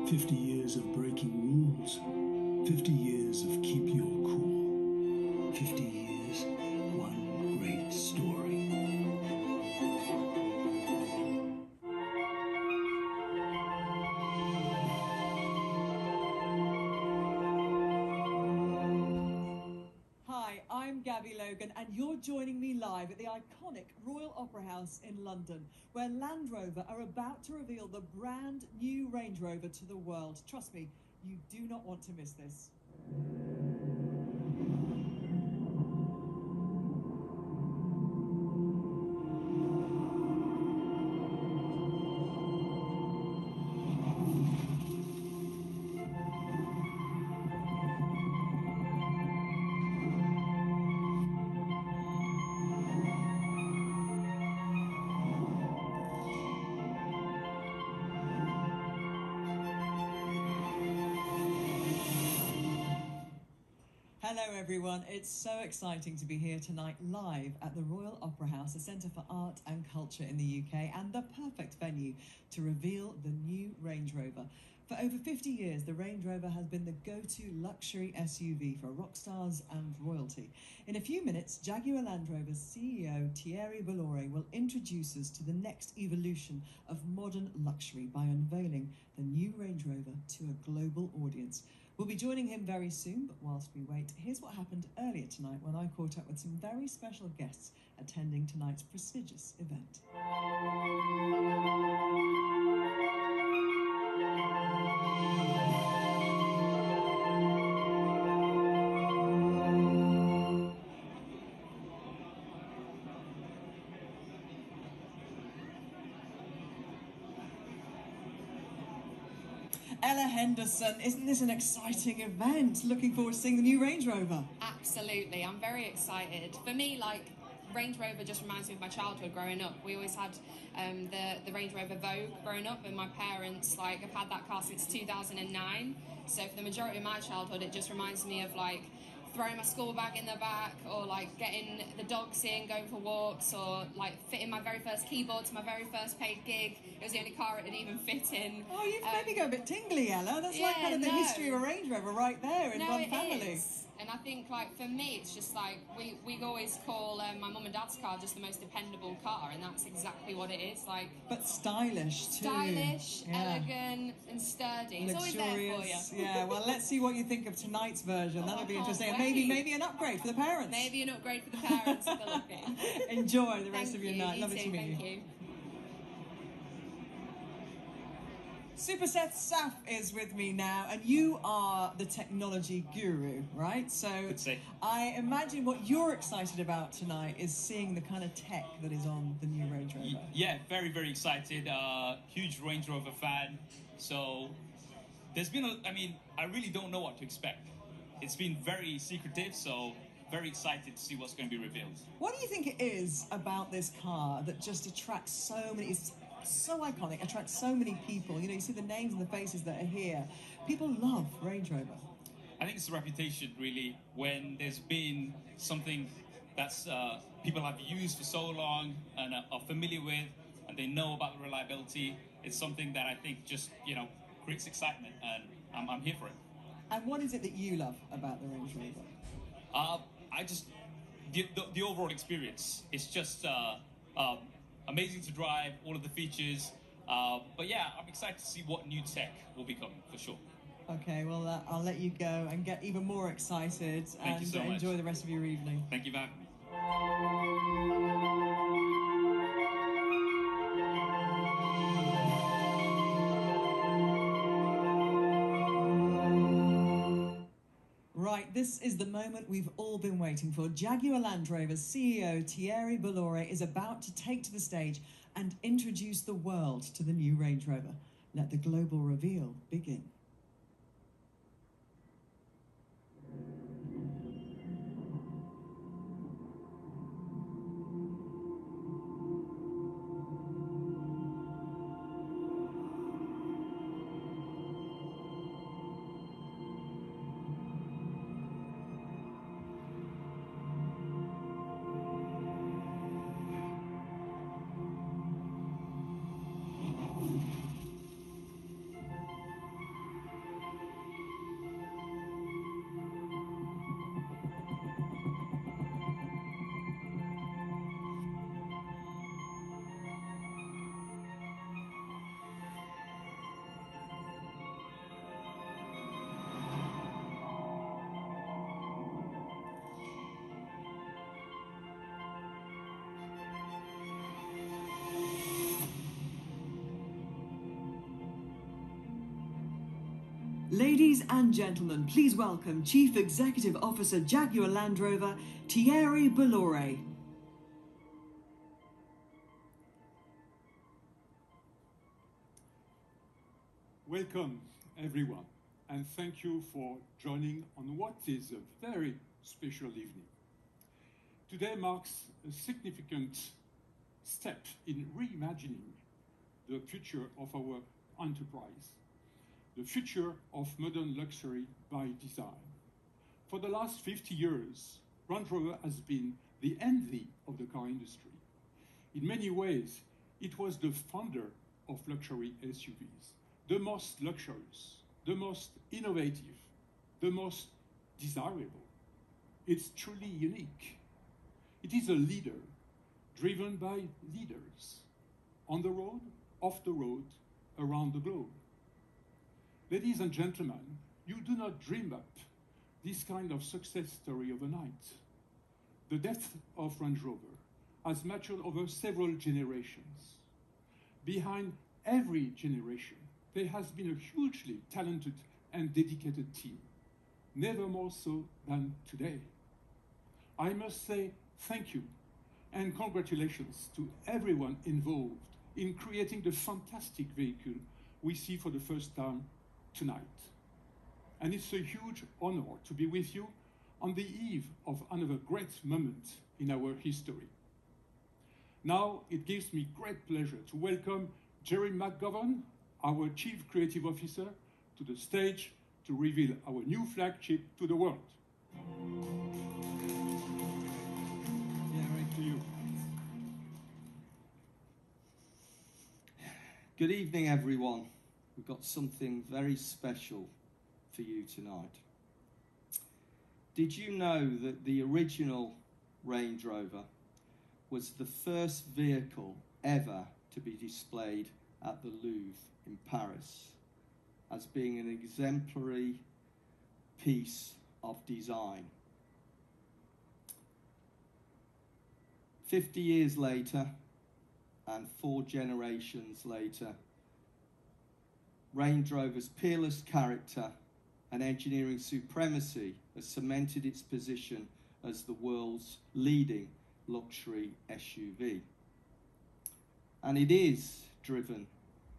50 years of breaking rules. 50 years of keep your cool. 50 years, one great story. Hi, I'm Gabby Logan, and you're joining me live at the iconic Royal Opera House in London, where Land Rover are about to reveal the brand new Range Rover to the world. Trust me, you do not want to miss this. Hello everyone, it's so exciting to be here tonight live at the Royal Opera House, a centre for art and culture in the UK, and the perfect venue to reveal the new Range Rover. For over 50 years, the Range Rover has been the go-to luxury SUV for rock stars and royalty. In a few minutes, Jaguar Land Rover's CEO Thierry Bolloré will introduce us to the next evolution of modern luxury by unveiling the new Range Rover to a global audience. We'll be joining him very soon, but whilst we wait, here's what happened earlier tonight when I caught up with some very special guests attending tonight's prestigious event. Ella Henderson, isn't this an exciting event? Looking forward to seeing the new Range Rover. Absolutely, I'm very excited. For me, Range Rover just reminds me of my childhood growing up. We always had the Range Rover Vogue growing up, and my parents have had that car since 2009. So for the majority of my childhood, it just reminds me of throwing my school bag in the back, or getting the dogs in, going for walks, or fitting my very first keyboard to my very first paid gig. It was the only car it had even fit in. Oh, you've made me go a bit tingly, Ella. That's the history of a Range Rover right there in one family. Is. And I think for me, it's just we always call my mum and dad's car just the most dependable car, and that's exactly what it is. But stylish too. Stylish, elegant, and sturdy. It's always there for you. Yeah, well, let's see what you think of tonight's version. That'll be interesting. And maybe an upgrade for the parents. Maybe an upgrade for the parents if they're looking. Enjoy the rest of your night. Lovely to meet you. Thank you. Super Seth Saf is with me now, and you are the technology guru, right? So I imagine what you're excited about tonight is seeing the kind of tech that is on the new Range Rover. Yeah, very, very excited. Huge Range Rover fan. So there's been I really don't know what to expect. It's been very secretive, so very excited to see what's going to be revealed. What do you think it is about this car that just attracts so many? It's so iconic, attracts so many people. You know, you see the names and the faces that are here. People love Range Rover. I think it's the reputation, really. When there's been something that's people have used for so long and are familiar with, and they know about the reliability, it's something that I think just creates excitement, and I'm here for it. And what is it that you love about the Range Rover? The overall experience. It's just amazing to drive, all of the features. But yeah, I'm excited to see what new tech will be coming, for sure. Okay, well, I'll let you go and get even more excited. Thank you so much. Enjoy the rest of your evening. Thank you for having me. Right, this is the moment we've all been waiting for. Jaguar Land Rover's CEO Thierry Bolloré is about to take to the stage and introduce the world to the new Range Rover. Let the global reveal begin. Ladies and gentlemen, please welcome Chief Executive Officer Jaguar Land Rover, Thierry Bolloré. Welcome, everyone, and thank you for joining on what is a very special evening. Today marks a significant step in reimagining the future of our enterprise, the future of modern luxury by design. For the last 50 years, Range Rover has been the envy of the car industry. In many ways, it was the founder of luxury SUVs, the most luxurious, the most innovative, the most desirable. It's truly unique. It is a leader, driven by leaders, on the road, off the road, around the globe. Ladies and gentlemen, you do not dream up this kind of success story overnight. The death of Range Rover has matured over several generations. Behind every generation, there has been a hugely talented and dedicated team, never more so than today. I must say thank you and congratulations to everyone involved in creating the fantastic vehicle we see for the first time tonight. And it's a huge honor to be with you on the eve of another great moment in our history. Now it gives me great pleasure to welcome Jerry McGovern, our Chief Creative Officer, to the stage to reveal our new flagship to the world. Jerry, to you. Good evening, everyone. We've got something very special for you tonight. Did you know that the original Range Rover was the first vehicle ever to be displayed at the Louvre in Paris as being an exemplary piece of design? 50 years later, and 4 generations later, Range Rover's peerless character and engineering supremacy has cemented its position as the world's leading luxury SUV. And it is driven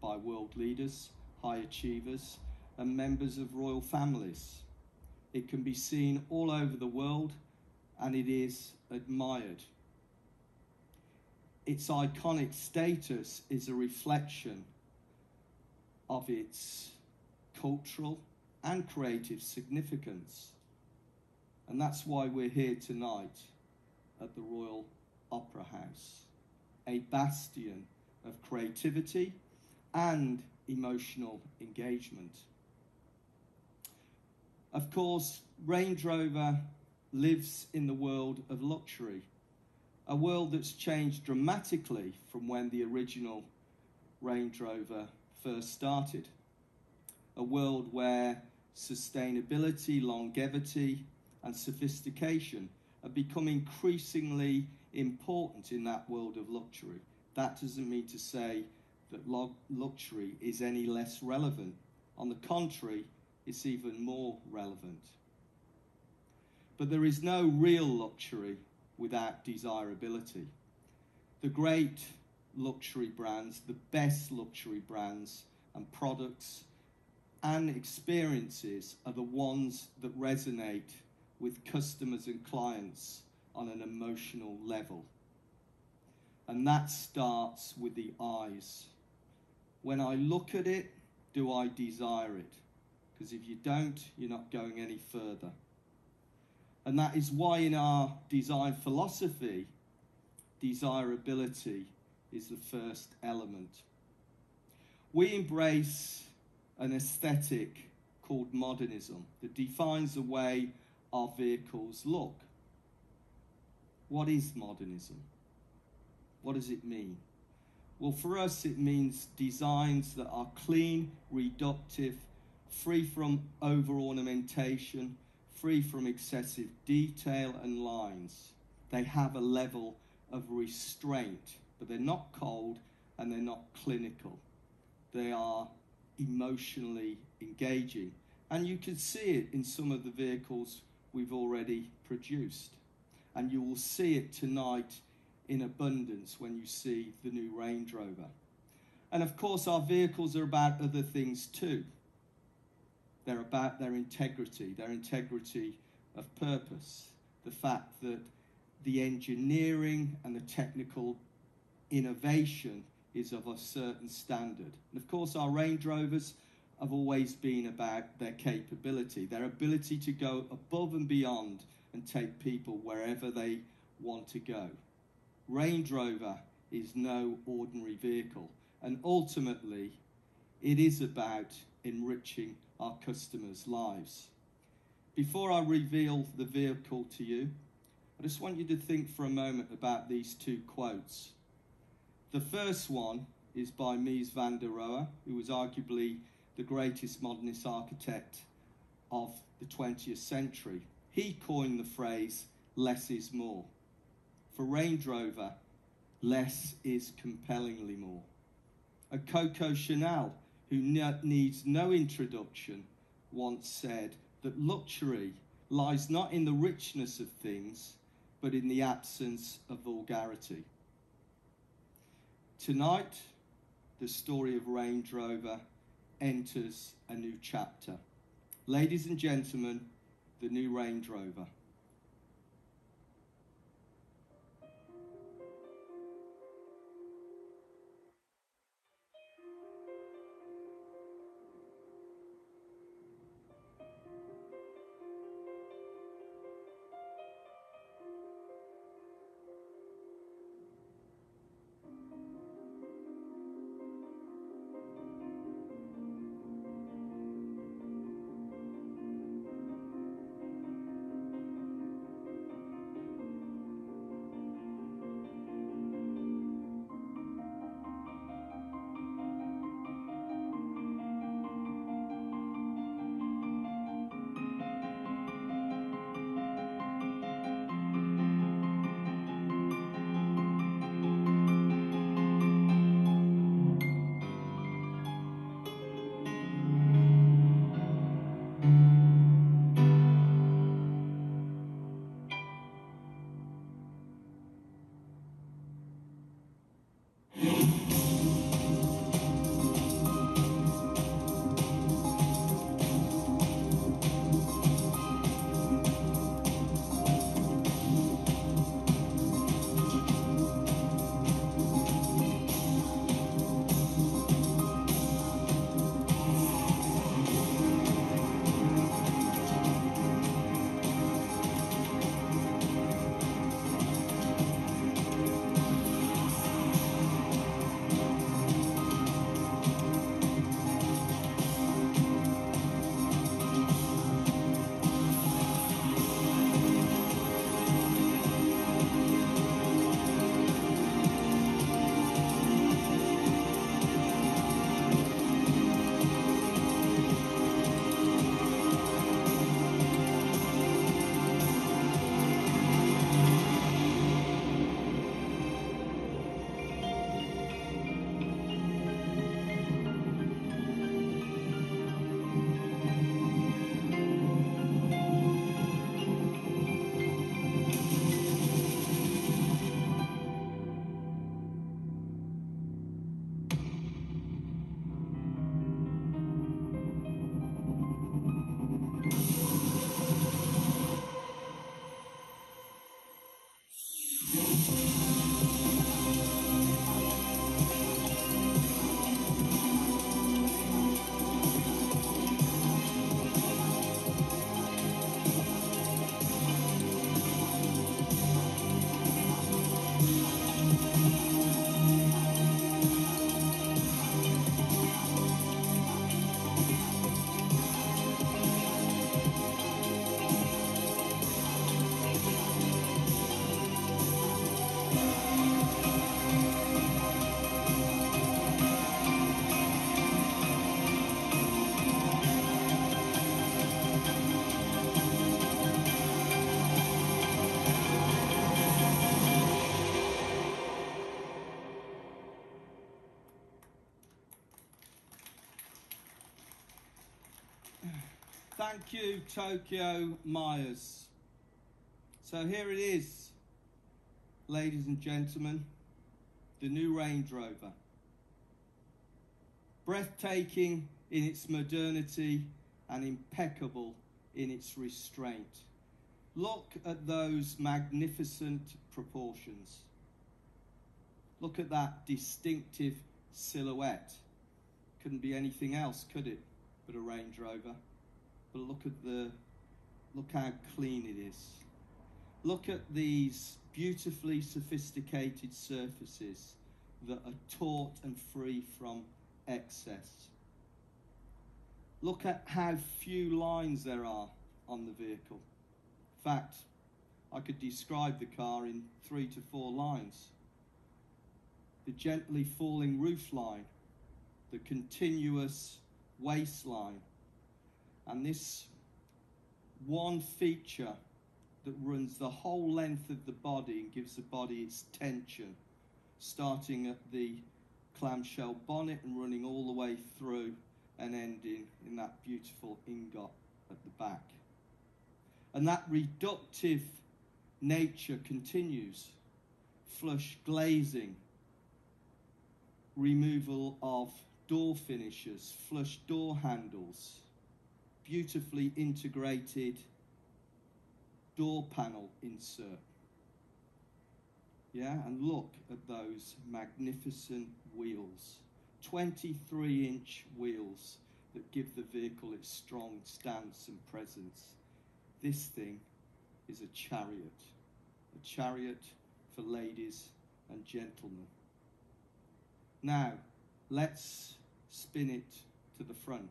by world leaders, high achievers, and members of royal families. It can be seen all over the world, and it is admired. Its iconic status is a reflection of its cultural and creative significance. And that's why we're here tonight at the Royal Opera House, a bastion of creativity and emotional engagement. Of course, Range Rover lives in the world of luxury, a world that's changed dramatically from when the original Range Rover first started. A world where sustainability, longevity, and sophistication have become increasingly important in that world of luxury. That doesn't mean to say that luxury is any less relevant. On the contrary, it's even more relevant. But there is no real luxury without desirability. The great luxury brands, the best luxury brands and products and experiences are the ones that resonate with customers and clients on an emotional level. And that starts with the eyes. When I look at it, do I desire it? Because if you don't, you're not going any further. And that is why in our design philosophy, desirability is the first element. We embrace an aesthetic called modernism that defines the way our vehicles look. What is modernism? What does it mean? Well, for us, it means designs that are clean, reductive, free from over-ornamentation, free from excessive detail and lines. They have a level of restraint, but they're not cold and they're not clinical. They are emotionally engaging And you can see it in some of the vehicles we've already produced. And you will see it tonight in abundance when you see the new Range Rover. And of course, our vehicles are about other things too. They're about their integrity of purpose, the fact that the engineering and the technical innovation is of a certain standard. And of course, our Range Rovers have always been about their capability, their ability to go above and beyond and take people wherever they want to go. Range Rover is no ordinary vehicle, and ultimately, it is about enriching our customers' lives. Before I reveal the vehicle to you, I just want you to think for a moment about these two quotes. The first one is by Mies van der Rohe, who was arguably the greatest modernist architect of the 20th century. He coined the phrase, less is more. For Range Rover, less is compellingly more. And Coco Chanel, who needs no introduction, once said that luxury lies not in the richness of things, but in the absence of vulgarity. Tonight, the story of Range Rover enters a new chapter. Ladies and gentlemen, the new Range Rover. Thank you, Tokyo Myers. So here it is, ladies and gentlemen, the new Range Rover. Breathtaking in its modernity and impeccable in its restraint. Look at those magnificent proportions. Look at that distinctive silhouette. Couldn't be anything else, could it, but a Range Rover? But look how clean it is. Look at these beautifully sophisticated surfaces that are taut and free from excess. Look at how few lines there are on the vehicle. In fact, I could describe the car in 3 to 4 lines. The gently falling roofline, the continuous waistline, and this one feature that runs the whole length of the body and gives the body its tension, starting at the clamshell bonnet and running all the way through and ending in that beautiful ingot at the back. And that reductive nature continues. Flush glazing, removal of door finishers, flush door handles, beautifully integrated door panel insert. Yeah, and look at those magnificent wheels. 23-inch wheels that give the vehicle its strong stance and presence. This thing is a chariot for ladies and gentlemen. Now, let's spin it to the front.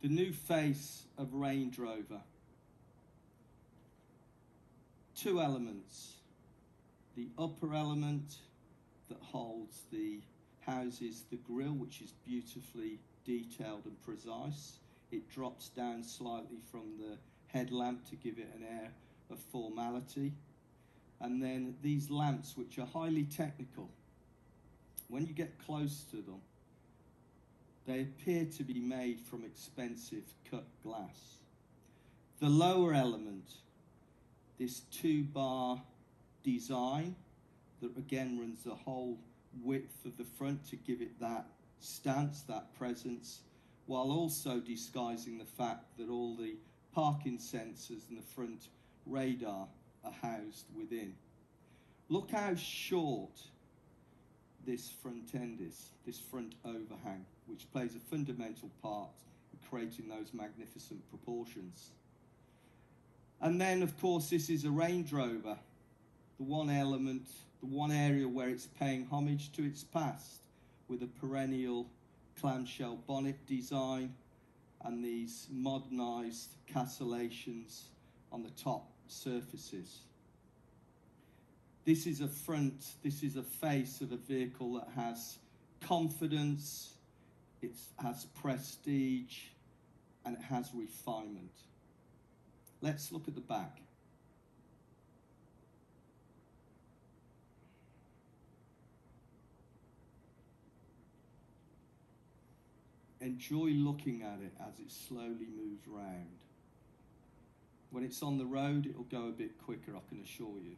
The new face of Range Rover. 2 elements. The upper element that houses the grille, which is beautifully detailed and precise. It drops down slightly from the headlamp to give it an air of formality. And then these lamps, which are highly technical. When you get close to them, they appear to be made from expensive cut glass. The lower element, this 2-bar design that again runs the whole width of the front to give it that stance, that presence, while also disguising the fact that all the parking sensors and the front radar are housed within. Look how short this front end is, this front overhang, which plays a fundamental part in creating those magnificent proportions. And then, of course, this is a Range Rover, the one element, the one area where it's paying homage to its past, with a perennial clamshell bonnet design and these modernised castellations on the top surfaces. This is a face of a vehicle that has confidence, it has prestige, and it has refinement. Let's look at the back. Enjoy looking at it as it slowly moves round. When it's on the road, it'll go a bit quicker, I can assure you.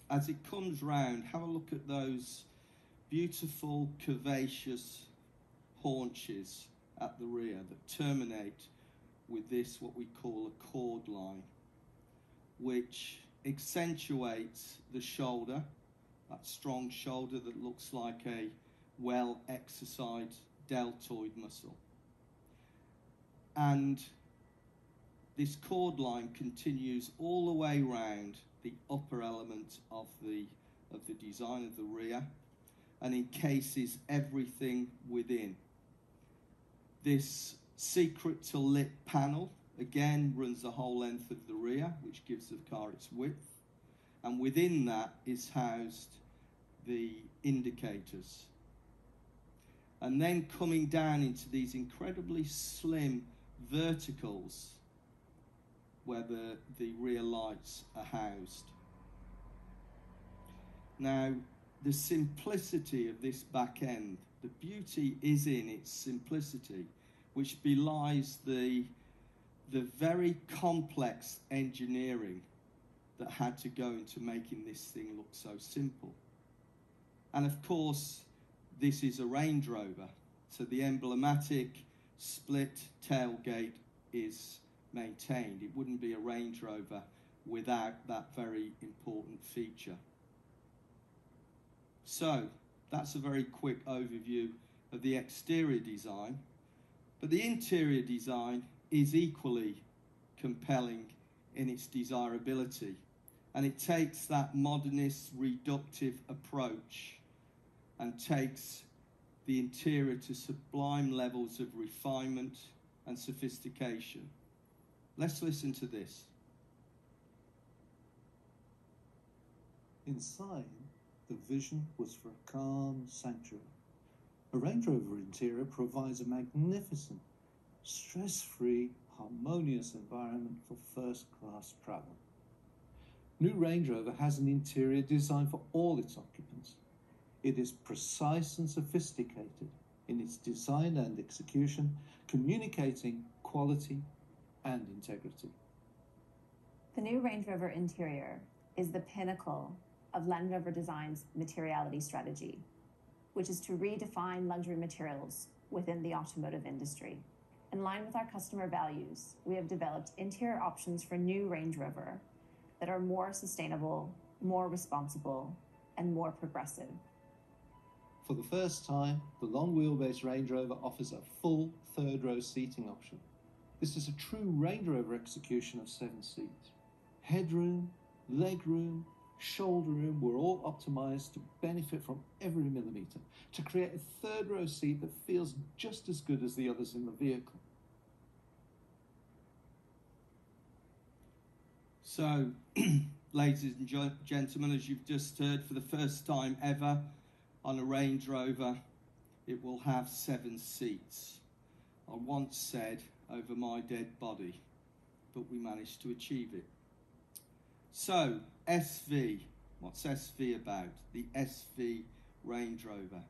As it comes round, have a look at those beautiful curvaceous haunches at the rear that terminate with this, what we call a cord line, which accentuates the shoulder, that strong shoulder that looks like a well-exercised deltoid muscle. And this cord line continues all the way round the upper element of the design of the rear and encases everything within. This secret to lit panel again runs the whole length of the rear, which gives the car its width, and within that is housed the indicators. And then coming down into these incredibly slim verticals where the rear lights are housed. Now, the simplicity of this back end, the beauty is in its simplicity, which belies the very complex engineering that had to go into making this thing look so simple. And of course, this is a Range Rover, so the emblematic split tailgate is maintained. It wouldn't be a Range Rover without that very important feature. So, that's a very quick overview of the exterior design, but the interior design is equally compelling in its desirability, and it takes that modernist reductive approach and takes the interior to sublime levels of refinement and sophistication. Let's listen to this. Inside, the vision was for a calm sanctuary. A Range Rover interior provides a magnificent, stress-free, harmonious environment for first-class travel. New Range Rover has an interior designed for all its occupants. It is precise and sophisticated in its design and execution, communicating quality and integrity. The new Range Rover interior is the pinnacle of Land Rover Design's materiality strategy, which is to redefine luxury materials within the automotive industry. In line with our customer values, we have developed interior options for new Range Rover that are more sustainable, more responsible, and more progressive. For the first time, the long wheelbase Range Rover offers a full third-row seating option. This is a true Range Rover execution of 7 seats. Headroom, legroom, shoulder room were all optimized to benefit from every millimeter, to create a third-row seat that feels just as good as the others in the vehicle. So, ladies and gentlemen, as you've just heard, for the first time ever on a Range Rover, it will have 7 seats. I once said, over my dead body, but we managed to achieve it. So, SV, what's SV about? The SV Range Rover.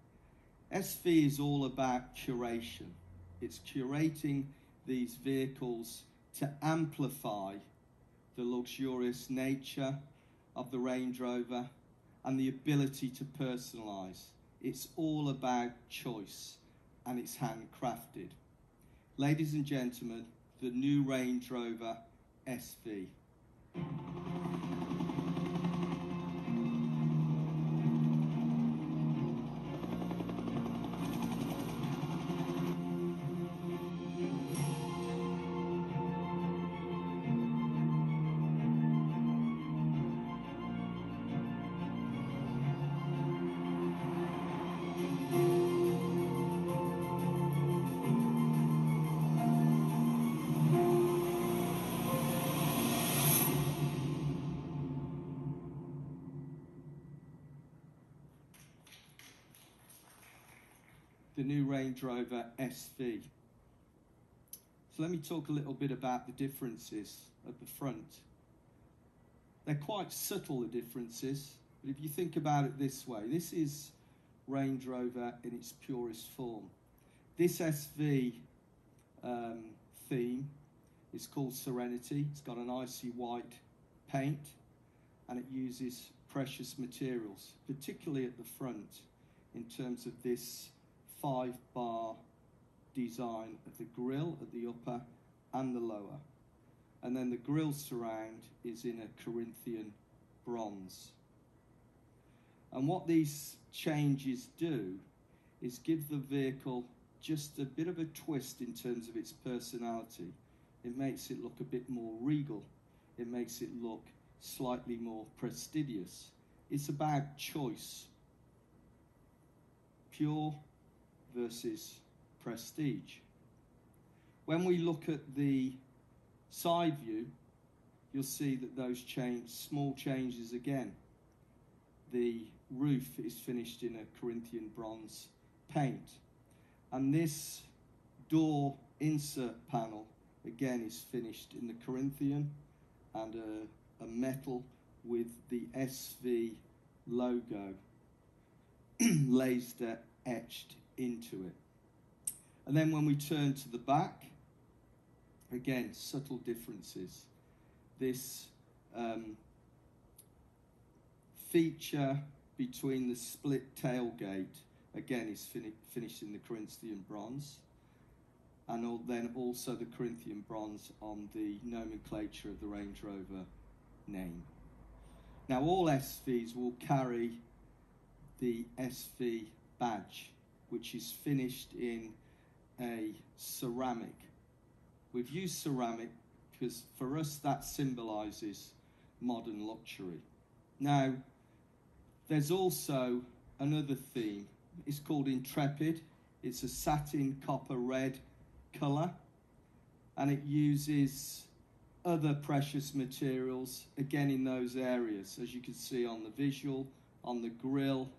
SV is all about curation. It's curating these vehicles to amplify the luxurious nature of the Range Rover and the ability to personalise. It's all about choice, and it's handcrafted. Ladies and gentlemen, the new Range Rover SV. The new Range Rover SV. So let me talk a little bit about the differences at the front. They're quite subtle, the differences, but if you think about it this way, this is Range Rover in its purest form. This SV theme is called Serenity. It's got an icy white paint, and it uses precious materials, particularly at the front, in terms of this 5-bar design of the grille at the upper and the lower. And then the grille surround is in a Corinthian bronze. And what these changes do is give the vehicle just a bit of a twist in terms of its personality. It makes it look a bit more regal. It makes it look slightly more prestigious. It's about choice. Pure versus prestige. When we look at the side view, you'll see that those small changes again. The roof is finished in a Corinthian bronze paint. And this door insert panel, again, is finished in the Corinthian and a metal with the SV logo laser etched into it. And then when we turn to the back, again, subtle differences. This feature between the split tailgate, again, is finished in the Corinthian bronze. And then also the Corinthian bronze on the nomenclature of the Range Rover name. Now, all SVs will carry the SV badge, which is finished in a ceramic. We've used ceramic because for us that symbolises modern luxury. Now, there's also another theme. It's called Intrepid. It's a satin copper red colour, and it uses other precious materials, again in those areas, as you can see on the visual, on the grille,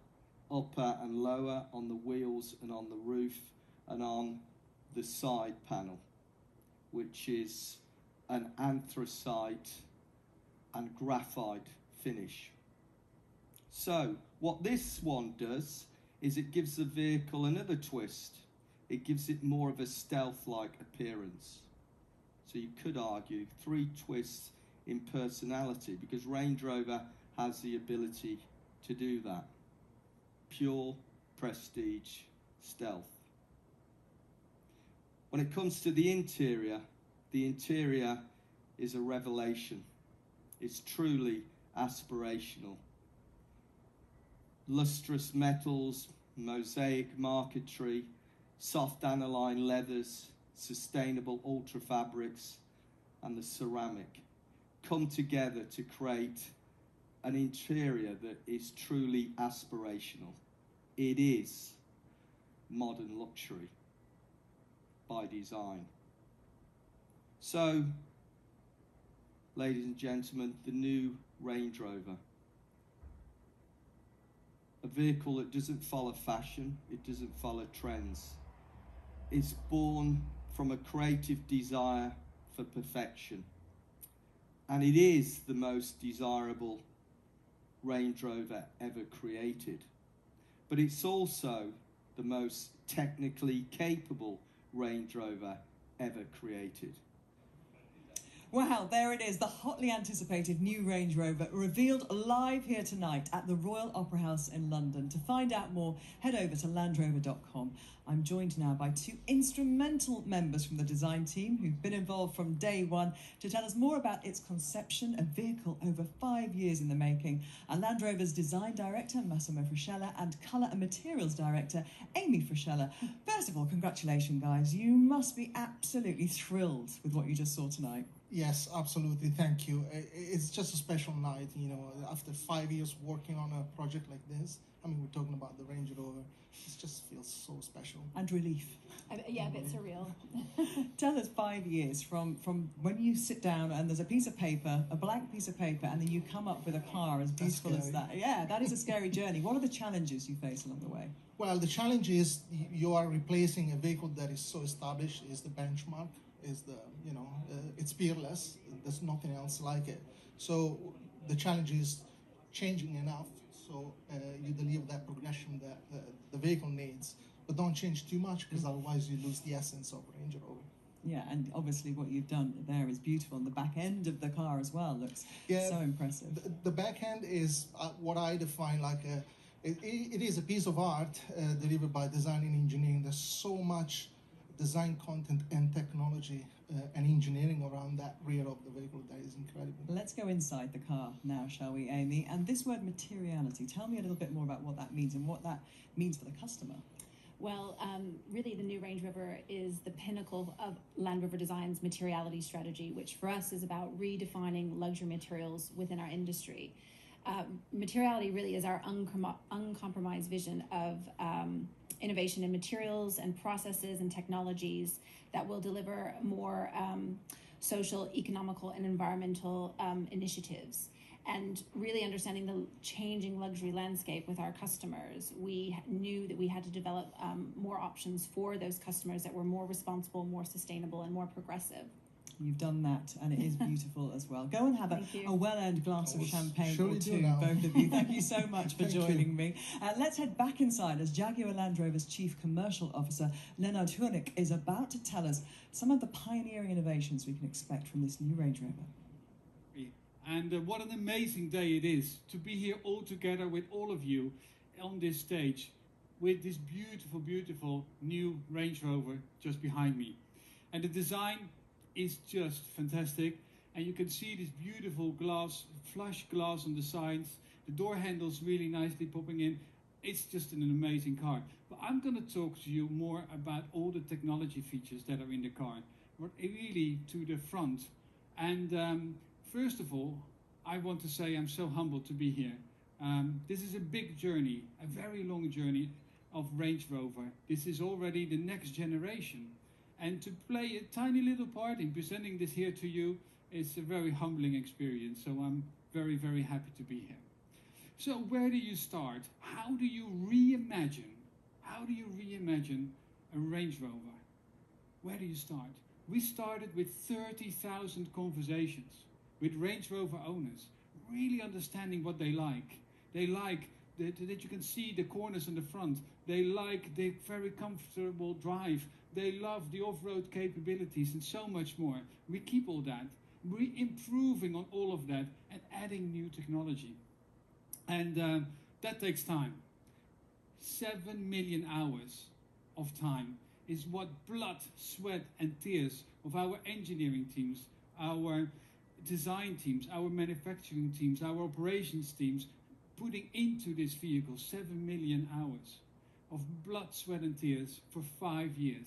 upper and lower, on the wheels and on the roof, and on the side panel, which is an anthracite and graphite finish. So what this one does is it gives the vehicle another twist. It gives it more of a stealth-like appearance. So you could argue 3 twists in personality, because Range Rover has the ability to do that. Pure prestige stealth. When it comes to the interior is a revelation. It's truly aspirational. Lustrous metals, mosaic marquetry, soft aniline leathers, sustainable ultra fabrics, and the ceramic come together to create an interior that is truly aspirational. It is modern luxury by design. So, ladies and gentlemen, the new Range Rover. A vehicle that doesn't follow fashion, it doesn't follow trends. It's born from a creative desire for perfection. And it is the most desirable Range Rover ever created. But it's also the most technically capable Range Rover ever created. Wow, there it is, the hotly anticipated new Range Rover revealed live here tonight at the Royal Opera House in London. To find out more, head over to landrover.com. I'm joined now by 2 instrumental members from the design team who've been involved from day one to tell us more about its conception, a vehicle over 5 years in the making, and Land Rover's design director, Massimo Frisella, and colour and materials director, Amy Frisella. First of all, congratulations, guys. You must be absolutely thrilled with what you just saw tonight. Yes, absolutely. Thank you. It's just a special night, you know, after 5 years working on a project like this. I mean, we're talking about the Range Rover. It just feels so special. And relief. Yeah, a bit surreal. Tell us 5 years from when you sit down and there's a piece of paper, a blank piece of paper, and then you come up with a car as beautiful as that. Yeah, that is a scary journey. What are the challenges you face along the way? Well, the challenge is you are replacing a vehicle that is so established, is the benchmark, is the, you know, it's peerless. There's nothing else like it. So the challenge is changing enough so you deliver that progression that the vehicle needs, but don't change too much, because otherwise you lose the essence of Range Rover. Yeah, and obviously what you've done there is beautiful, and the back end of the car as well looks so impressive. The back end is what I define like it is a piece of art delivered by design and engineering. There's so much design content and technology and engineering around that rear of the vehicle that is incredible. Let's go inside the car now, shall we, Amy? And this word materiality, tell me a little bit more about what that means and what that means for the customer. Well, really the new Range Rover is the pinnacle of Land Rover Design's materiality strategy, which for us is about redefining luxury materials within our industry. Materiality really is our uncompromised vision of innovation in materials and processes and technologies that will deliver more social, economical, and environmental initiatives. And really understanding the changing luxury landscape with our customers, we knew that we had to develop more options for those customers that were more responsible, more sustainable, and more progressive. You've done that, and it is beautiful as well. Go and have a well-earned glass of champagne or two, both of you. Thank you so much for joining me. Let's head back inside as Jaguar Land Rover's Chief Commercial Officer, Leonard Hoenig, is about to tell us some of the pioneering innovations we can expect from this new Range Rover. And what an amazing day it is to be here all together with all of you on this stage with this beautiful, beautiful new Range Rover just behind me. And the design is just fantastic, and you can see this beautiful glass, flush glass on the sides, the door handles really nicely popping in. It's just an amazing car. But I'm going to talk to you more about all the technology features that are in the car, but really to the front. And first of all, I want to say I'm so humbled to be here. This is a big journey, a very long journey of Range Rover. This is already the next generation. And to play a tiny little part in presenting this here to you is a very humbling experience. So I'm very, very happy to be here. So where do you start? How do you reimagine a Range Rover? Where do you start? We started with 30,000 conversations with Range Rover owners, really understanding what they like. They like that you can see the corners in the front. They like the very comfortable drive. They love the off-road capabilities and so much more. We keep all that. We're improving on all of that and adding new technology. And that takes time. 7 million hours of time is what blood, sweat, and tears of our engineering teams, our design teams, our manufacturing teams, our operations teams, putting into this vehicle. 7 million hours of blood, sweat, and tears for 5 years.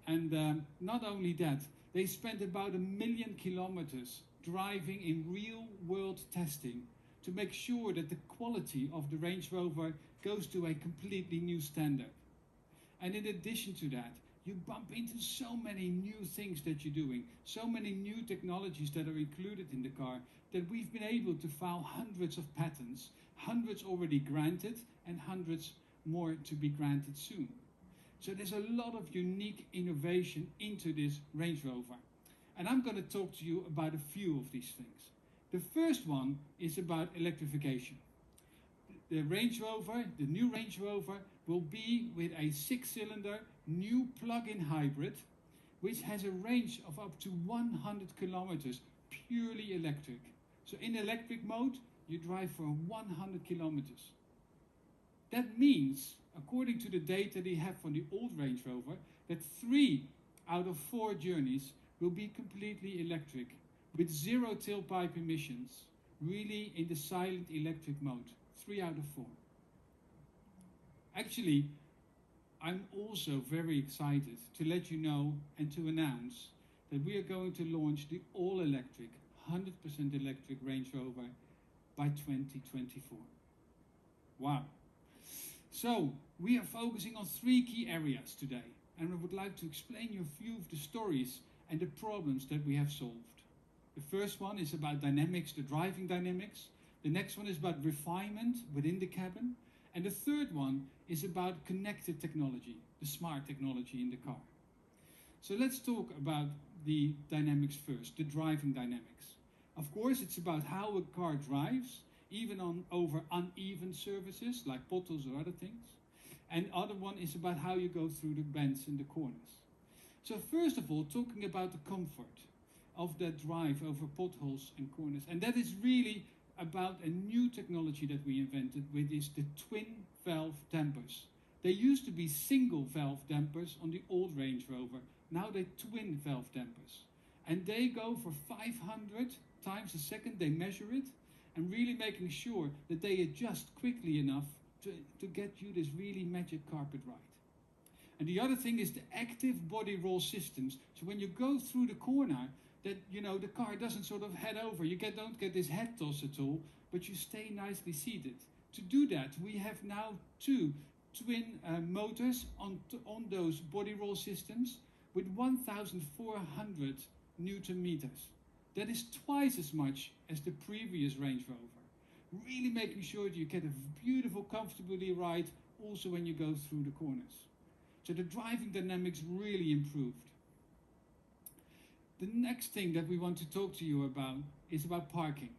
And not only that, they spent about 1 million kilometers driving in real-world testing to make sure that the quality of the Range Rover goes to a completely new standard. And in addition to that, you bump into so many new things that you're doing, so many new technologies that are included in the car, that we've been able to file hundreds of patents, hundreds already granted, and hundreds more to be granted soon. So there's a lot of unique innovation into this Range Rover. And I'm going to talk to you about a few of these things. The first one is about electrification. The Range Rover, the new Range Rover, will be with a 6-cylinder new plug-in hybrid, which has a range of up to 100 kilometers, purely electric. So in electric mode, you drive for 100 kilometers. That means, according to the data they have from the old Range Rover, that 3 out of 4 journeys will be completely electric, with 0 tailpipe emissions, really in the silent electric mode. 3 out of 4. Actually, I'm also very excited to let you know and to announce that we are going to launch the all-electric, 100% electric Range Rover by 2024. Wow. So, we are focusing on 3 key areas today, and I would like to explain you a few of the stories and the problems that we have solved. The first one is about dynamics, the driving dynamics. The next one is about refinement within the cabin. And the third one is about connected technology, the smart technology in the car. So let's talk about the dynamics first, the driving dynamics. Of course, it's about how a car drives, even over uneven surfaces like potholes or other things. And the other one is about how you go through the bends and the corners. So first of all, talking about the comfort of that drive over potholes and corners. And that is really about a new technology that we invented, which is the twin valve dampers. They used to be single valve dampers on the old Range Rover. Now they're twin valve dampers. And they go for 500 times a second. They measure it and really making sure that they adjust quickly enough to get you this really magic carpet ride. And the other thing is the active body roll systems. So when you go through the corner, that the car doesn't sort of head over. You don't get this head toss at all, but you stay nicely seated. To do that, we have now 2 twin motors on those body roll systems with 1,400 Newton meters. That is twice as much as the previous Range Rover. Really making sure that you get a beautiful, comfortably ride also when you go through the corners. So the driving dynamics really improved. The next thing that we want to talk to you about is about parking.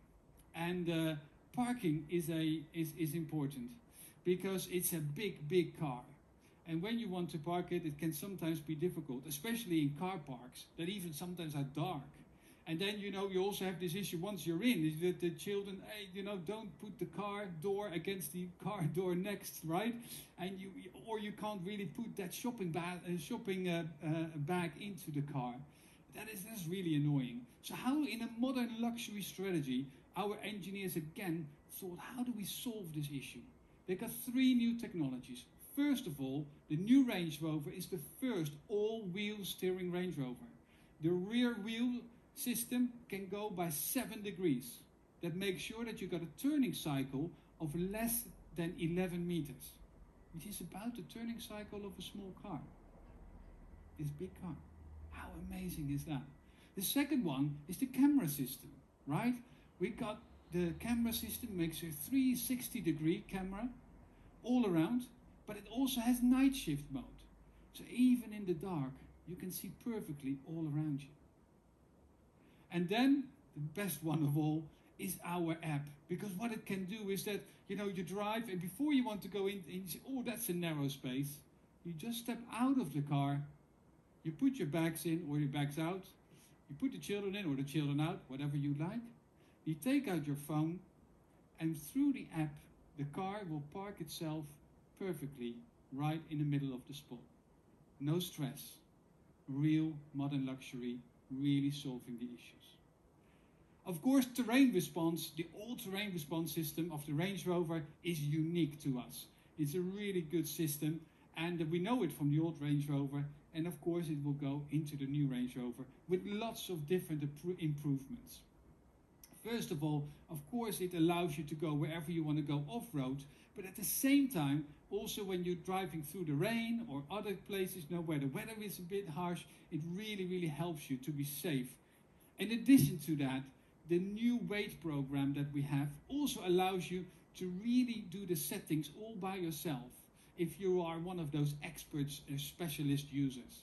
And parking is important because it's a big car. And when you want to park it, it can sometimes be difficult, especially in car parks that even sometimes are dark. And then, you also have this issue once you're in, is that the children, hey, don't put the car door against the car door next, right? And you can't really put that shopping bag into the car. That's really annoying. So how, in a modern luxury strategy, our engineers again thought, how do we solve this issue? They got 3 new technologies. First of all, the new Range Rover is the first all-wheel steering Range Rover. The rear wheel system can go by 7 degrees. That makes sure that you got a turning cycle of less than 11 meters, which is about the turning cycle of a small car. This big car. How amazing is that? The second one is the camera system, right? We got the camera system, makes a 360-degree camera all around, but it also has night shift mode. So even in the dark, you can see perfectly all around you. And then, the best one of all is our app. Because what it can do is that, you drive, and before you want to go in, you say, oh, that's a narrow space. You just step out of the car, you put your bags in or your bags out, you put the children in or the children out, whatever you like. You take out your phone, and through the app, the car will park itself perfectly right in the middle of the spot. No stress. Real modern luxury, really solving the issues. Of course, terrain response, the all-terrain response system of the Range Rover is unique to us. It's a really good system, and we know it from the old Range Rover, and of course it will go into the new Range Rover with lots of different improvements. First of all, of course, it allows you to go wherever you want to go off-road, but at the same time, also when you're driving through the rain or other places where the weather is a bit harsh, it really helps you to be safe. In addition to that, the new weight program that we have also allows you to really do the settings all by yourself if you are one of those experts or specialist users.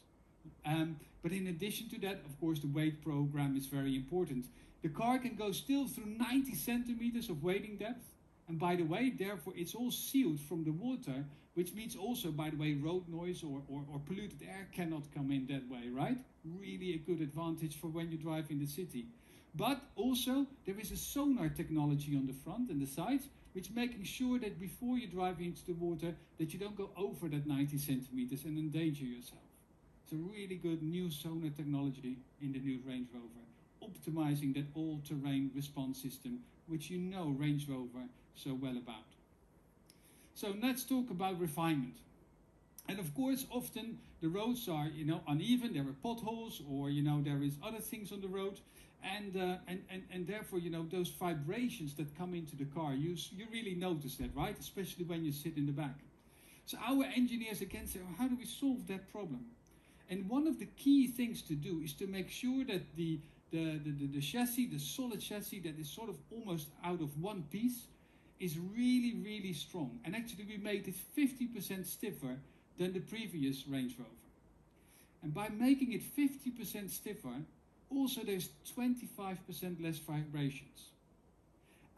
But in addition to that, of course, the weight program is very important. The car can go still through 90 centimeters of wading depth. And by the way, therefore, it's all sealed from the water, which means also, by the way, road noise or polluted air cannot come in that way, right? Really a good advantage for when you drive in the city. But also, there is a sonar technology on the front and the sides, which making sure that before you drive into the water, that you don't go over that 90 centimeters and endanger yourself. It's a really good new sonar technology in the new Range Rover, optimizing that all-terrain response system, which Range Rover so well about. So let's talk about refinement. And of course, often the roads are, uneven. There are potholes, or there is other things on the road, and therefore, those vibrations that come into the car, you really notice that, right? Especially when you sit in the back. So our engineers again say, how do we solve that problem? And one of the key things to do is to make sure that the chassis, the solid chassis that is sort of almost out of one piece, is really strong. And actually we made it 50% stiffer than the previous Range Rover. And by making it 50% stiffer, also there's 25% less vibrations.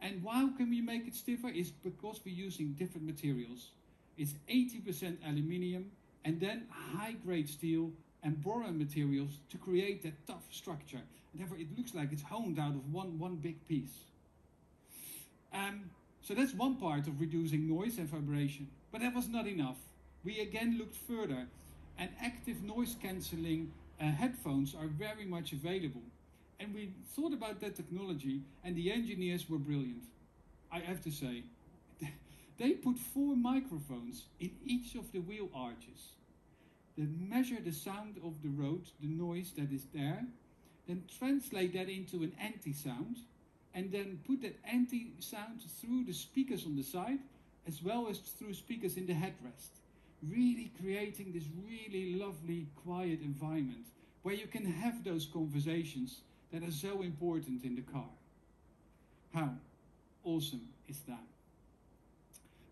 And why can we make it stiffer? It's because we're using different materials. It's 80% aluminium, and then high-grade steel and boron materials to create that tough structure. And therefore it looks like it's honed out of one big piece. So that's one part of reducing noise and vibration. But that was not enough. We again looked further, and active noise cancelling headphones are very much available. And we thought about that technology, and the engineers were brilliant. I have to say, they put 4 microphones in each of the wheel arches that measure the sound of the road, the noise that is there, then translate that into an anti-sound, and then put that anti-sound through the speakers on the side, as well as through speakers in the headrest, really creating this really lovely, quiet environment where you can have those conversations that are so important in the car. How awesome is that?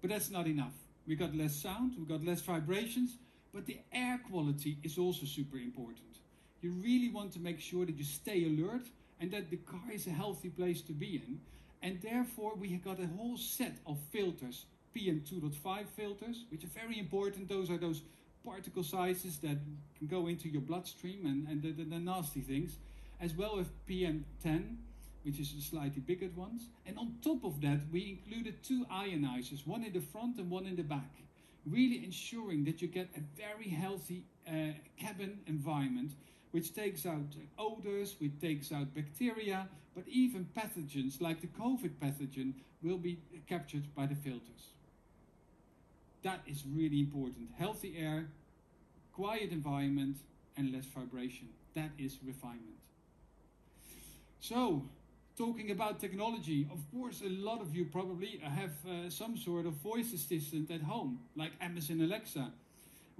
But that's not enough. We got less sound, we got less vibrations, but the air quality is also super important. You really want to make sure that you stay alert and that the car is a healthy place to be in. And therefore we have got a whole set of filters, PM2.5 filters, which are very important. Those are those particle sizes that can go into your bloodstream and the nasty things, as well as PM10, which is the slightly bigger ones. And on top of that, we included 2 ionizers, one in the front and one in the back, really ensuring that you get a very healthy cabin environment, which takes out odors, which takes out bacteria, but even pathogens like the COVID pathogen will be captured by the filters. That is really important. Healthy air, quiet environment, and less vibration. That is refinement. So, talking about technology, of course, a lot of you probably have some sort of voice assistant at home, like Amazon Alexa.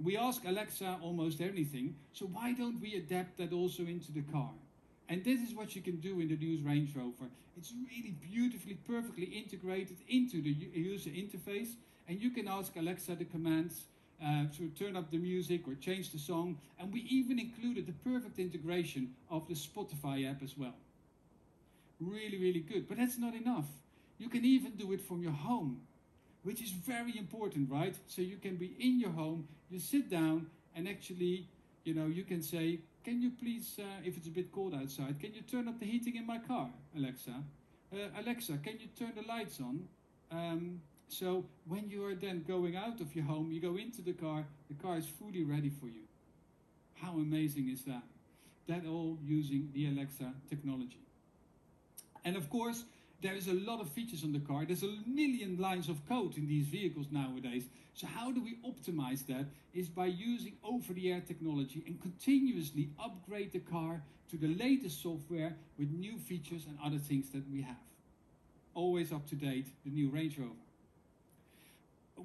We ask Alexa almost anything, so why don't we adapt that also into the car? And this is what you can do in the new Range Rover. It's really beautifully, perfectly integrated into the user interface, and you can ask Alexa the commands to turn up the music or change the song, and we even included the perfect integration of the Spotify app as well. Really, really good. But that's not enough. You can even do it from your home, which is very important, right? So you can be in your home, you sit down, and actually, you know, you can say, can you please, if it's a bit cold outside, can you turn up the heating in my car, Alexa? Alexa, can you turn the lights on? So when you are then going out of your home, you go into the car is fully ready for you. How amazing is that? That all using the Alexa technology. And of course, there is a lot of features on the car. There's a million lines of code in these vehicles nowadays. So how do we optimize that? Is by using over-the-air technology and continuously upgrade the car to the latest software with new features and other things that we have. Always up to date, the new Range Rover.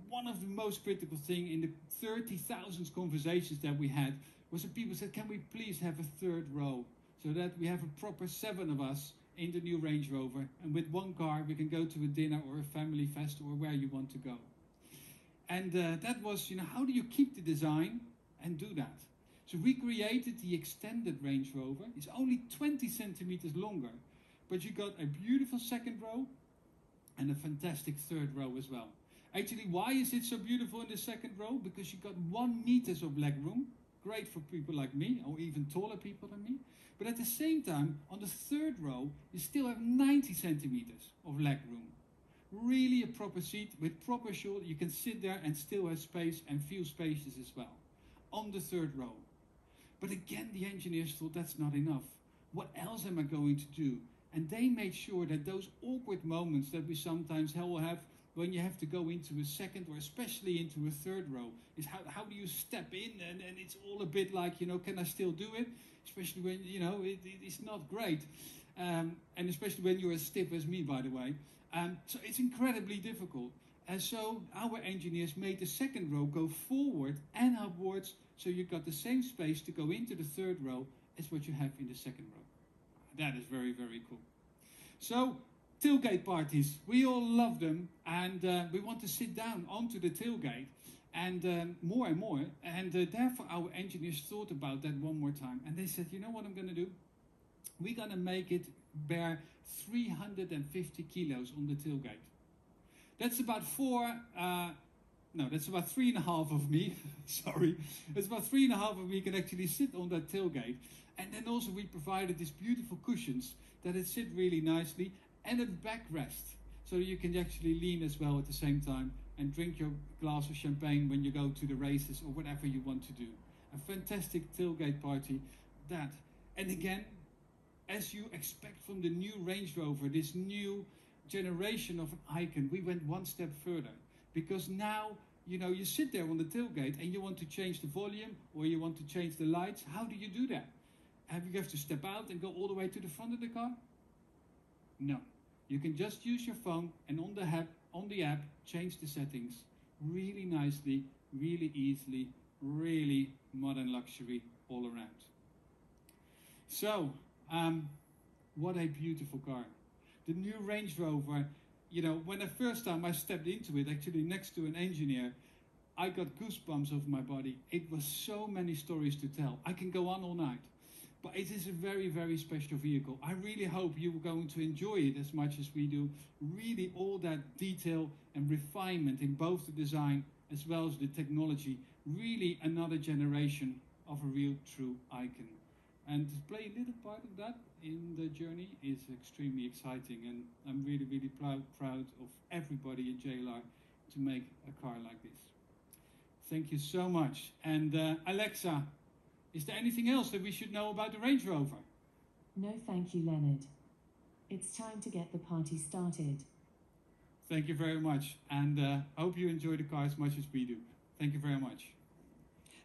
One of the most critical things in the 30,000 conversations that we had was that people said, can we please have a third row so that we have a proper 7 of us in the new Range Rover, and with one car we can go to a dinner or a family fest or where you want to go. And that was, you know, how do you keep the design and do that? So we created the extended Range Rover. It's only 20 centimeters longer, but you got a beautiful second row and a fantastic third row as well. Actually, why is it so beautiful in the second row? Because you got 1 meter of legroom, great for people like me or even taller people than me. But at the same time, on the third row, you still have 90 centimeters of leg room. Really a proper seat with proper shoulder. You can sit there and still have space and feel spacious as well. On the third row. But again, the engineers thought that's not enough. What else am I going to do? And they made sure that those awkward moments that we sometimes will have when you have to go into a second or especially into a third row is how do you step in, and it's all a bit like, you know, can I still do it? Especially when, you know, it's not great. And especially when you're as stiff as me, by the way. So it's incredibly difficult. And so our engineers made the second row go forward and upwards, so you've got the same space to go into the third row as what you have in the second row. That is very, very cool. So tailgate parties, we all love them, and we want to sit down onto the tailgate and more and more, and therefore our engineers thought about that one more time, and they said, you know what I'm going to do? We're going to make it bear 350 kilos on the tailgate. That's about that's about 3.5 of me, sorry. It's about 3.5 of me can actually sit on that tailgate. And then also we provided these beautiful cushions that it sit really nicely, and a backrest, so you can actually lean as well at the same time and drink your glass of champagne when you go to the races or whatever you want to do. A fantastic tailgate party, that. And again, as you expect from the new Range Rover, this new generation of an icon, we went one step further. Because now, you know, you sit there on the tailgate and you want to change the volume or you want to change the lights. How do you do that? You have to step out and go all the way to the front of the car? No. You can just use your phone and on the app change the settings really nicely, really easily, really modern luxury all around. So, what a beautiful car. The new Range Rover, you know, when the first time I stepped into it, actually next to an engineer, I got goosebumps over my body. It was so many stories to tell. I can go on all night. But it is a very, very special vehicle. I really hope you're going to enjoy it as much as we do. Really all that detail and refinement in both the design as well as the technology. Really another generation of a real true icon. And to play a little part of that in the journey is extremely exciting, and I'm really, really proud of everybody at JLR to make a car like this. Thank you so much. And Alexa, is there anything else that we should know about the Range Rover? No, thank you, Leonard. It's time to get the party started. Thank you very much, and I hope you enjoy the car as much as we do. Thank you very much.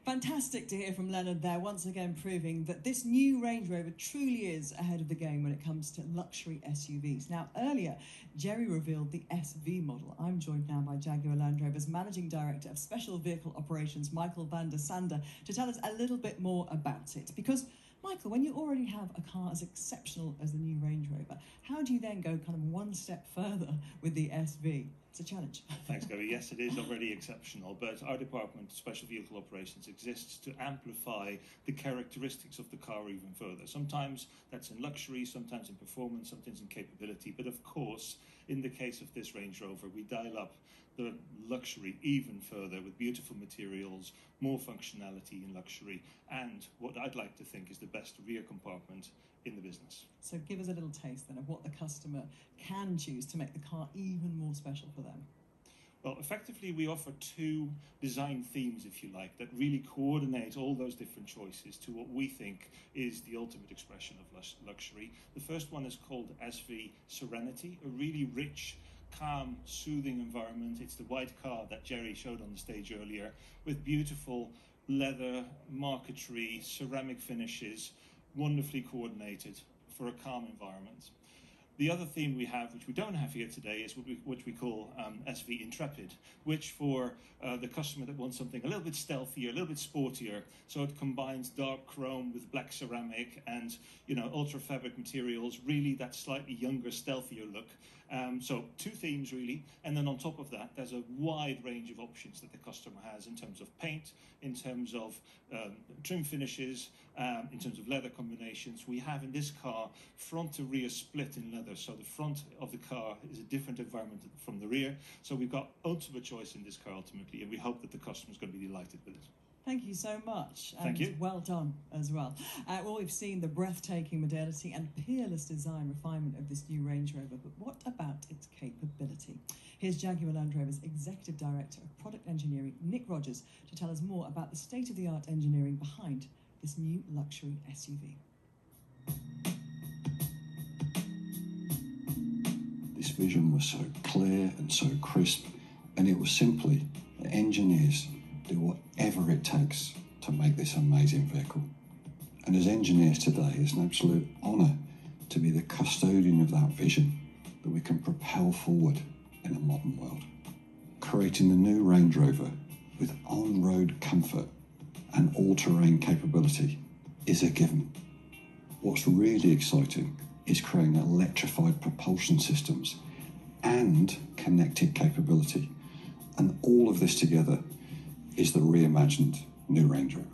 Fantastic to hear from Leonard there, once again proving that this new Range Rover truly is ahead of the game when it comes to luxury SUVs. Now, earlier, Jerry revealed the SV model. I'm joined now by Jaguar Land Rover's Managing Director of Special Vehicle Operations, Michael van der Sander, to tell us a little bit more about it. Because, Michael, when you already have a car as exceptional as the new Range Rover, how do you then go kind of one step further with the SV? It's a challenge. Thanks, Gary. Yes, it is already exceptional, but our department, Special Vehicle Operations, exists to amplify the characteristics of the car even further. Sometimes that's in luxury, sometimes in performance, sometimes in capability, but of course, in the case of this Range Rover, we dial up the luxury even further with beautiful materials, more functionality in luxury, and what I'd like to think is the best rear compartment in the business. So give us a little taste then of what the customer can choose to make the car even more special for them. Well, effectively, we offer two design themes, if you like, that really coordinate all those different choices to what we think is the ultimate expression of luxury. The first one is called SV Serenity, a really rich, calm, soothing environment. It's the white car that Jerry showed on the stage earlier, with beautiful leather, marquetry, ceramic finishes, wonderfully coordinated for a calm environment. The other theme we have, which we don't have here today, is what we call SV Intrepid, which for the customer that wants something a little bit stealthier, a little bit sportier, so it combines dark chrome with black ceramic and, you know, ultra fabric materials, really that slightly younger, stealthier look. So two themes really, and then on top of that, there's a wide range of options that the customer has in terms of paint, in terms of trim finishes, in terms of leather combinations. We have in this car front to rear split in leather, so the front of the car is a different environment from the rear. So we've got ultimate choice in this car ultimately, and we hope that the customer's going to be delighted with it. Thank you so much. Thank you. Well done as well. Well, we've seen the breathtaking modernity and peerless design refinement of this new Range Rover, but what about its capability? Here's Jaguar Land Rover's Executive Director of Product Engineering, Nick Rogers, to tell us more about the state-of-the-art engineering behind this new luxury SUV. This vision was so clear and so crisp, and it was simply that engineers do whatever it takes to make this amazing vehicle. And as engineers today, it's an absolute honour to be the custodian of that vision that we can propel forward in a modern world. Creating the new Range Rover with on-road comfort and all-terrain capability is a given. What's really exciting is creating electrified propulsion systems and connected capability. And all of this together is the reimagined new Range Rover.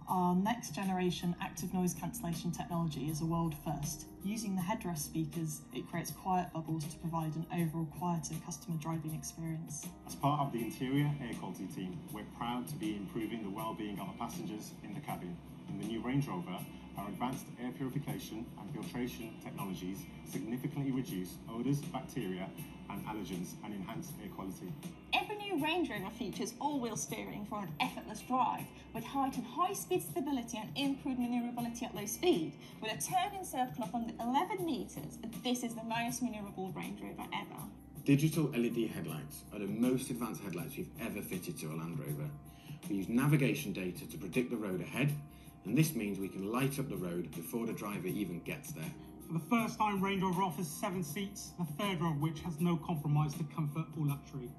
Our next generation active noise cancellation technology is a world first. Using the headrest speakers, it creates quiet bubbles to provide an overall quieter customer driving experience. As part of the interior air quality team, we're proud to be improving the well-being of our passengers in the cabin. In the new Range Rover, our advanced air purification and filtration technologies significantly reduce odours, bacteria and allergens and enhance air quality. Every new Range Rover features all-wheel steering for an effortless drive, with heightened high-speed stability and improved manoeuvrability at low speed. With a turning circle of under 11 metres, this is the most manoeuvrable Range Rover ever. Digital LED headlights are the most advanced headlights we've ever fitted to a Land Rover. We use navigation data to predict the road ahead, and this means we can light up the road before the driver even gets there. For the first time, Range Rover offers 7 seats, the third row of which has no compromise to comfort or luxury.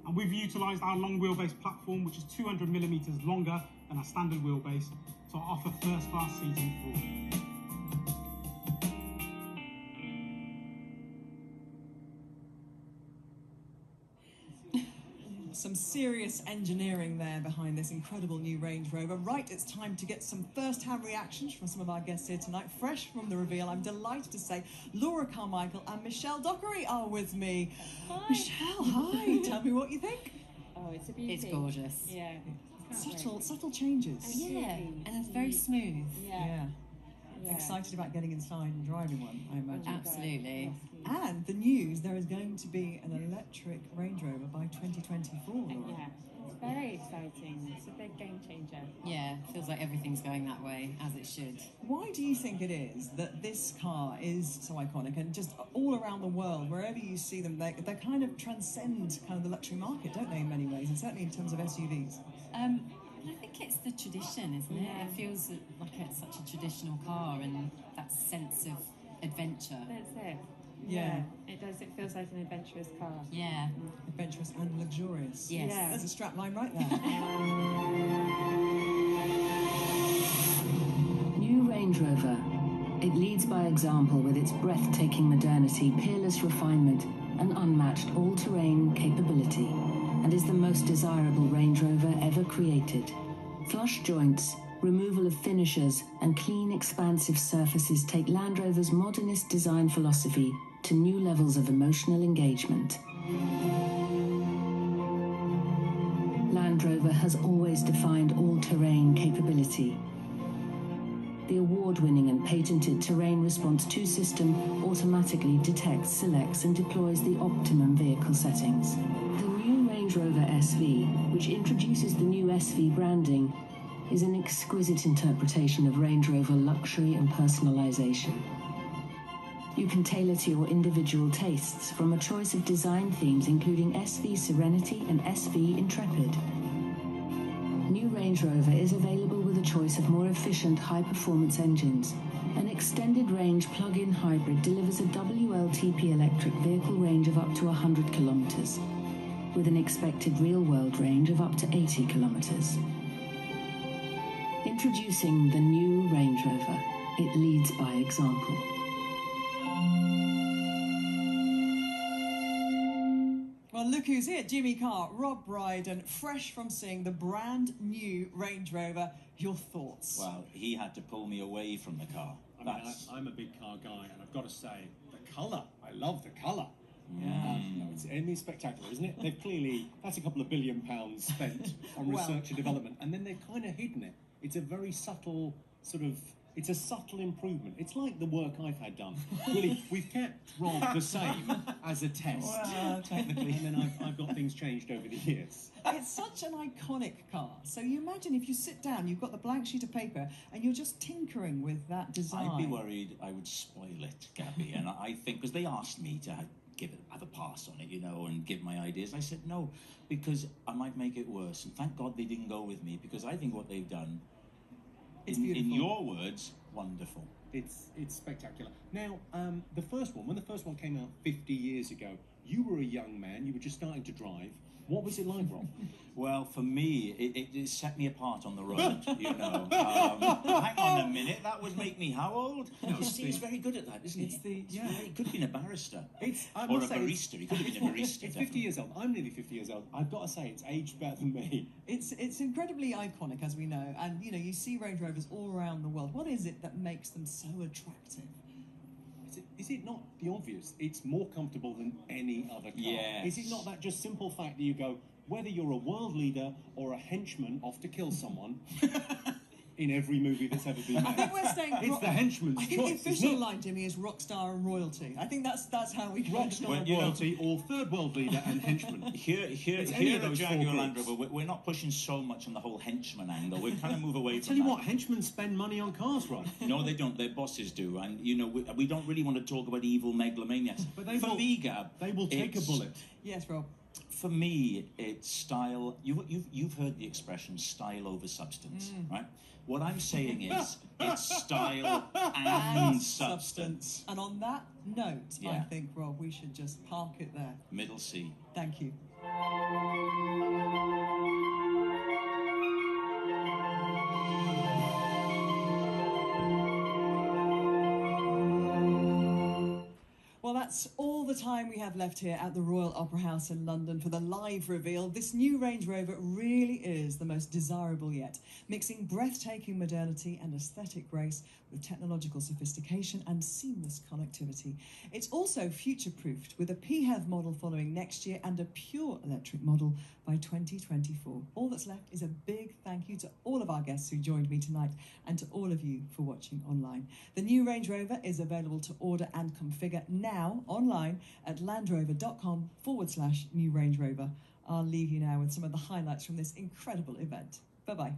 And we've utilised our long wheelbase platform, which is 200mm longer and a standard wheelbase to offer first-class seating for all. Some serious engineering there behind this incredible new Range Rover. Right, it's time to get some first-hand reactions from some of our guests here tonight. Fresh from the reveal, I'm delighted to say Laura Carmichael and Michelle Dockery are with me. Hi. Michelle, hi. Tell me what you think. Oh, it's a beauty. It's gorgeous. Yeah. Subtle changes. Yeah, and it's very smooth. Yeah. Excited about getting inside and driving one, I imagine. Absolutely. And the news, there is going to be an electric Range Rover by 2024, Laura. Yeah, it's very exciting. It's a big game changer. Yeah, feels like everything's going that way, as it should. Why do you think it is that this car is so iconic, and just all around the world, wherever you see them, they kind of transcend kind of the luxury market, don't they, in many ways, and certainly in terms of SUVs? I think it's the tradition, isn't it? It feels like it's such a traditional car, and that sense of adventure. That's it. Yeah. It does. It feels like an adventurous car. Yeah. Adventurous and luxurious. Yes. Yeah. There's a strap line right there. New Range Rover. It leads by example with its breathtaking modernity, peerless refinement, and unmatched all-terrain capability, and is the most desirable Range Rover ever created. Flush joints, removal of finishers, and clean, expansive surfaces take Land Rover's modernist design philosophy to new levels of emotional engagement. Land Rover has always defined all-terrain capability. The award-winning and patented Terrain Response 2 system automatically detects, selects, and deploys the optimum vehicle settings. The new Range Rover SV, which introduces the new SV branding, is an exquisite interpretation of Range Rover luxury and personalization. You can tailor to your individual tastes from a choice of design themes including SV Serenity and SV Intrepid. New Range Rover is available with a choice of more efficient high-performance engines. An extended range plug-in hybrid delivers a WLTP electric vehicle range of up to 100 kilometers, with an expected real-world range of up to 80 kilometers. Introducing the new Range Rover. It leads by example. Well, look who's here. Jimmy Carr, Rob Brydon, fresh from seeing the brand new Range Rover. Your thoughts? Well, he had to pull me away from the car. I'm a big car guy, and I've got to say, the colour. I love the colour. Yeah. It's spectacular, isn't it? They've clearly, that's a couple of £1 billion spent on research and development, and then they've kind of hidden it. It's a very subtle it's a subtle improvement. It's like the work I've had done. Really, we've kept Rob the same as a test. Well, technically. And then I've got things changed over the years. It's such an iconic car. So you imagine if you sit down, you've got the blank sheet of paper, and you're just tinkering with that design. I'd be worried I would spoil it, Gabby, and I think, because they asked me to have a pass on it, and give my ideas. I said no, because I might make it worse. And thank God they didn't go with me, because I think what they've done, in your words, wonderful. It's spectacular. Now, when the first one came out 50 years ago, you were a young man, you were just starting to drive. What was it like, Rob? Well, for me, it set me apart on the road, Hang on a minute, that would make me how old? No, he's very good at that, isn't he? He could have been a barrister. Or a barista. He could have been a barista. It's 50 years old. I'm nearly 50 years old. I've got to say, it's aged better than me. It's incredibly iconic, as we know. And, you see Range Rovers all around the world. What is it that makes them so attractive? Is it not the obvious? It's more comfortable than any other car. Yes. Is it not that just simple fact that you go, whether you're a world leader or a henchman off to kill someone, in every movie that's ever been made. I think we're saying it's the henchman's choice. I think the official line, Jimmy, is rock star and royalty. I think that's how we rock star and royalty, or third world leader and henchman. Here at Jaguar Land Rover, we're not pushing so much on the whole henchman angle. We're kind of move away from that. Tell you what, henchmen spend money on cars, right? No, they don't. Their bosses do, and we don't really want to talk about evil megalomaniacs. But they will take a bullet. Yes, Rob. For me, it's style. You've heard the expression "style over substance," right? What I'm saying is, it's style and substance. And on that note, I think, Rob, we should just park it there. Middle C. Thank you. that's all the time we have left here at the Royal Opera House in London for the live reveal. This new Range Rover really is the most desirable yet, mixing breathtaking modernity and aesthetic grace with technological sophistication and seamless connectivity. It's also future-proofed with a Phev model following next year and a pure electric model by 2024. All that's left is a big thank you to all of our guests who joined me tonight and to all of you for watching online. The new Range Rover is available to order and configure now online at landrover.com/new Range Rover. I'll leave you now with some of the highlights from this incredible event. Bye-bye.